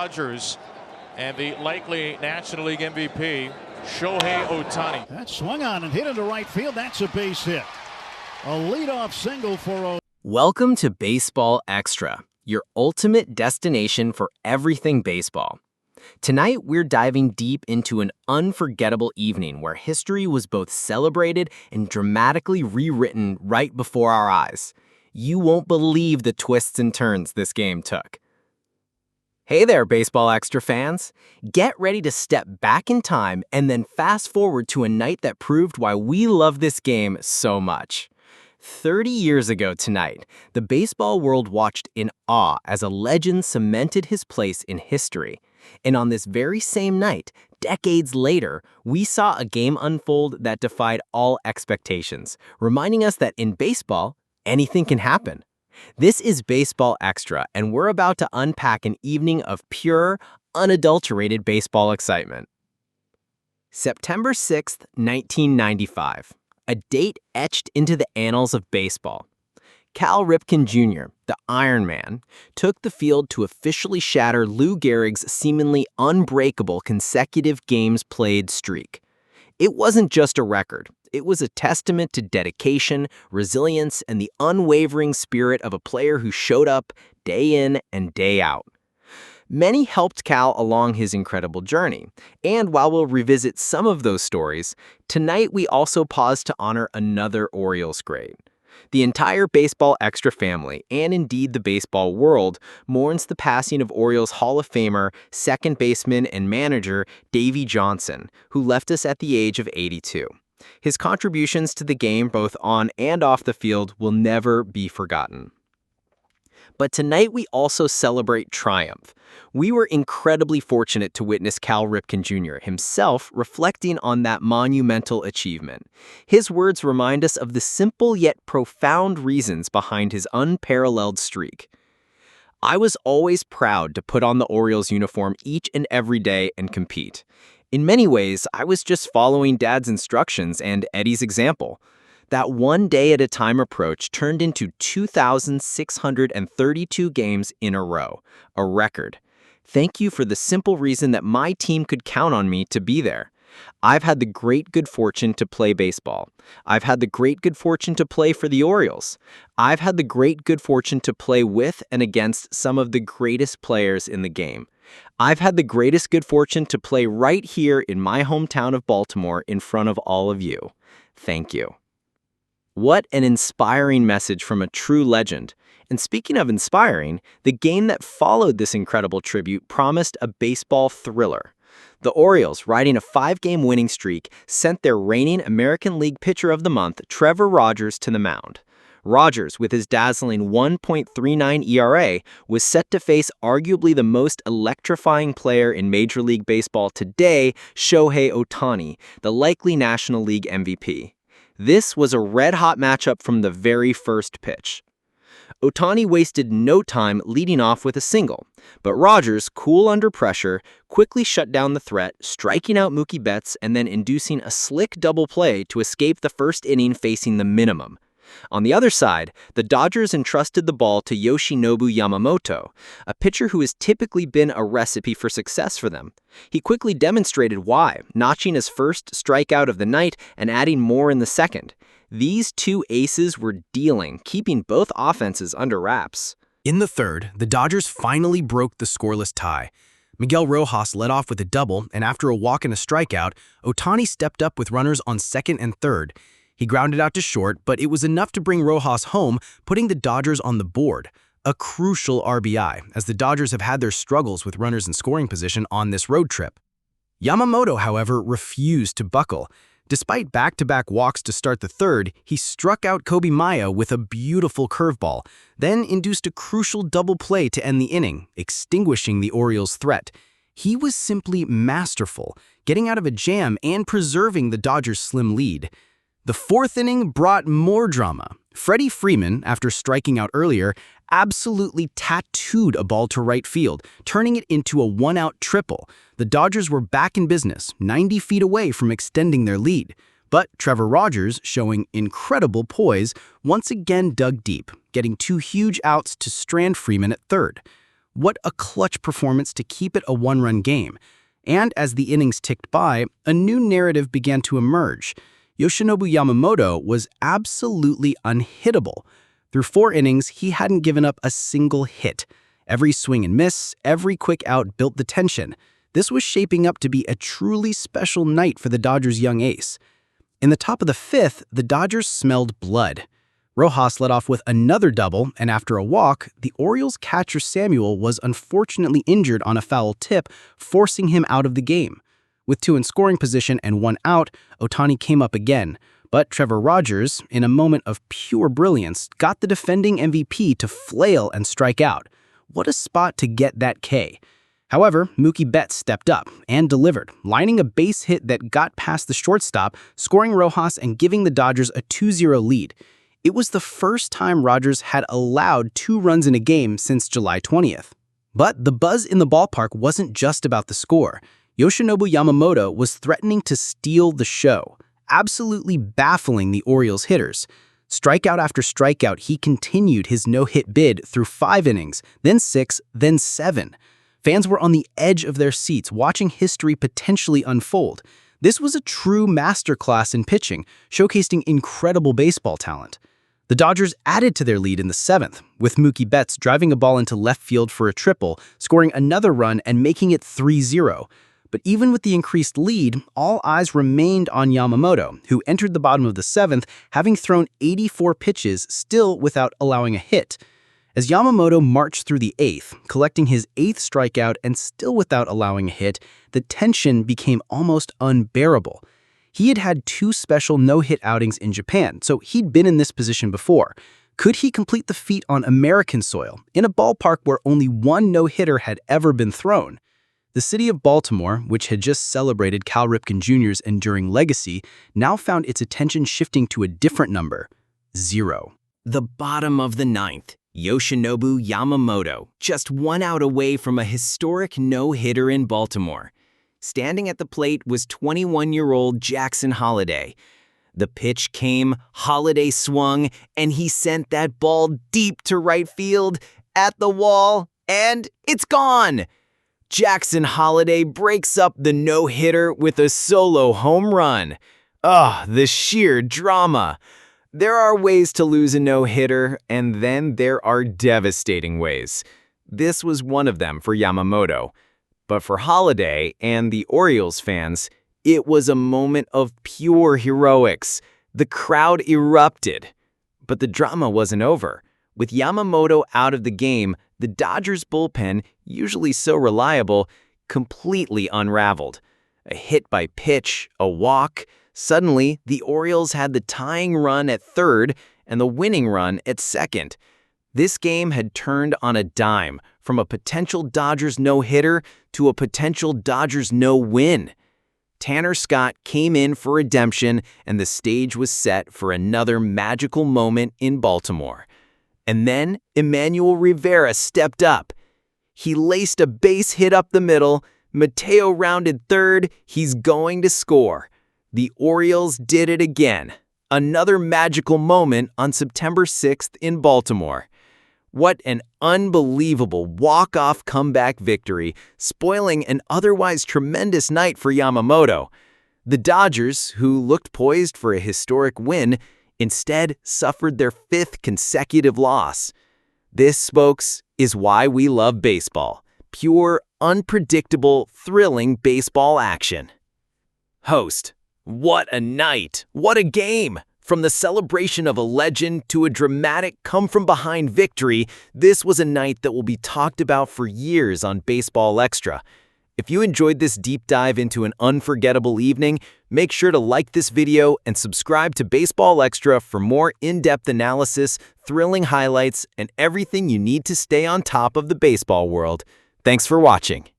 Dodgers and the likely National League MVP, Shohei Ohtani. That swung on and hit into right field. That's a base hit. A leadoff single for Ohtani. Welcome to Baseball Extra, your ultimate destination for everything baseball. Tonight, we're diving deep into an unforgettable evening where history was both celebrated and dramatically rewritten right before our eyes. You won't believe the twists and turns this game took. Hey there, Baseball Extra fans. Get ready to step back in time and then fast forward to a night that proved why we love this game so much. 30 years ago tonight, the baseball world watched in awe as a legend cemented his place in history. And on this very same night, decades later, we saw a game unfold that defied all expectations, reminding us that in baseball, anything can happen. This is Baseball Extra, and we're about to unpack an evening of pure, unadulterated baseball excitement. September 6th, 1995. A date etched into the annals of baseball. Cal Ripken Jr., the Iron Man, took the field to officially shatter Lou Gehrig's seemingly unbreakable consecutive games played streak. It wasn't just a record. It was a testament to dedication, resilience, and the unwavering spirit of a player who showed up day in and day out. Many helped Cal along his incredible journey, and while we'll revisit some of those stories, tonight we also pause to honor another Orioles great. The entire Baseball Extra family, and indeed the baseball world, mourns the passing of Orioles Hall of Famer, second baseman, and manager Davey Johnson, who left us at the age of 82. His contributions to the game, both on and off the field, will never be forgotten. But tonight we also celebrate triumph. We were incredibly fortunate to witness Cal Ripken Jr. himself reflecting on that monumental achievement. His words remind us of the simple yet profound reasons behind his unparalleled streak. I was always proud to put on the Orioles uniform each and every day and compete. In many ways, I was just following Dad's instructions and Eddie's example. That one day at a time approach turned into 2,632 games in a row, a record. Thank you for the simple reason that my team could count on me to be there. I've had the great good fortune to play baseball. I've had the great good fortune to play for the Orioles. I've had the great good fortune to play with and against some of the greatest players in the game. I've had the greatest good fortune to play right here in my hometown of Baltimore in front of all of you. Thank you. What an inspiring message from a true legend. And speaking of inspiring, the game that followed this incredible tribute promised a baseball thriller. The Orioles, riding a 5-game winning streak, sent their reigning American League Pitcher of the Month, Trevor Rogers, to the mound. Rogers, with his dazzling 1.39 ERA, was set to face arguably the most electrifying player in Major League Baseball today, Shohei Ohtani, the likely National League MVP. This was a red-hot matchup from the very first pitch. Ohtani wasted no time leading off with a single, but Rogers, cool under pressure, quickly shut down the threat, striking out Mookie Betts and then inducing a slick double play to escape the first inning facing the minimum. On the other side, the Dodgers entrusted the ball to Yoshinobu Yamamoto, a pitcher who has typically been a recipe for success for them. He quickly demonstrated why, notching his first strikeout of the night and adding more in the second. These two aces were dealing, keeping both offenses under wraps. In the third, the Dodgers finally broke the scoreless tie. Miguel Rojas led off with a double, and after a walk and a strikeout, Ohtani stepped up with runners on second and third. He grounded out to short, but it was enough to bring Rojas home, putting the Dodgers on the board. A crucial RBI, as the Dodgers have had their struggles with runners in scoring position on this road trip. Yamamoto, however, refused to buckle. Despite back-to-back walks to start the third, he struck out Kobe Maya with a beautiful curveball, then induced a crucial double play to end the inning, extinguishing the Orioles' threat. He was simply masterful, getting out of a jam and preserving the Dodgers' slim lead. The fourth inning brought more drama. Freddie Freeman, after striking out earlier, absolutely tattooed a ball to right field, turning it into a one-out triple. The Dodgers were back in business, 90 feet away from extending their lead. But Trevor Rogers, showing incredible poise, once again dug deep, getting 2 huge outs to strand Freeman at third. What a clutch performance to keep it a one-run game. And as the innings ticked by, a new narrative began to emerge. Yoshinobu Yamamoto was absolutely unhittable. Through 4 innings, he hadn't given up a single hit. Every swing and miss, every quick out built the tension. This was shaping up to be a truly special night for the Dodgers' young ace. In the top of the 5th, the Dodgers smelled blood. Rojas led off with another double, and after a walk, the Orioles catcher Samuel was unfortunately injured on a foul tip, forcing him out of the game. With 2 in scoring position and 1 out, Ohtani came up again. But Trevor Rogers, in a moment of pure brilliance, got the defending MVP to flail and strike out. What a spot to get that K. However, Mookie Betts stepped up and delivered, lining a base hit that got past the shortstop, scoring Rojas and giving the Dodgers a 2-0 lead. It was the first time Rogers had allowed 2 runs in a game since July 20th. But the buzz in the ballpark wasn't just about the score. Yoshinobu Yamamoto was threatening to steal the show, absolutely baffling the Orioles hitters. Strikeout after strikeout, he continued his no-hit bid through 5 innings, then 6, then 7. Fans were on the edge of their seats watching history potentially unfold. This was a true masterclass in pitching, showcasing incredible baseball talent. The Dodgers added to their lead in the 7th, with Mookie Betts driving a ball into left field for a triple, scoring another run and making it 3-0. But even with the increased lead, all eyes remained on Yamamoto, who entered the bottom of the 7th, having thrown 84 pitches, still without allowing a hit. As Yamamoto marched through the 8th, collecting his 8th strikeout and still without allowing a hit, the tension became almost unbearable. He had had 2 special no-hit outings in Japan, so he'd been in this position before. Could he complete the feat on American soil, in a ballpark where only 1 no-hitter had ever been thrown? The city of Baltimore, which had just celebrated Cal Ripken Jr.'s enduring legacy, now found its attention shifting to a different number: 0. The bottom of the 9th, Yoshinobu Yamamoto, just 1 out away from a historic no-hitter in Baltimore. Standing at the plate was 21-year-old Jackson Holliday. The pitch came, Holliday swung, and he sent that ball deep to right field, at the wall, and it's gone! Jackson Holliday breaks up the no-hitter with a solo home run. The sheer drama. There are ways to lose a no-hitter, and then there are devastating ways. This was one of them for Yamamoto. But for Holliday and the Orioles fans, it was a moment of pure heroics. The crowd erupted. But the drama wasn't over. With Yamamoto out of the game, the Dodgers' bullpen, usually so reliable, completely unraveled. A hit by pitch, a walk. Suddenly, the Orioles had the tying run at 3rd and the winning run at 2nd. This game had turned on a dime, from a potential Dodgers no-hitter to a potential Dodgers no-win. Tanner Scott came in for redemption, and the stage was set for another magical moment in Baltimore. And then Emmanuel Rivera stepped up. He laced a base hit up the middle. Mateo rounded 3rd. He's going to score. The Orioles did it again. Another magical moment on September 6th in Baltimore. What an unbelievable walk-off comeback victory, spoiling an otherwise tremendous night for Yamamoto. The Dodgers, who looked poised for a historic win, instead suffered their 5th consecutive loss. This, folks, is why we love baseball. Pure, unpredictable, thrilling baseball action. Host: what a night! What a game! From the celebration of a legend to a dramatic come-from-behind victory, this was a night that will be talked about for years on Baseball Extra. If you enjoyed this deep dive into an unforgettable evening, make sure to like this video and subscribe to Baseball Extra for more in-depth analysis, thrilling highlights, and everything you need to stay on top of the baseball world. Thanks for watching.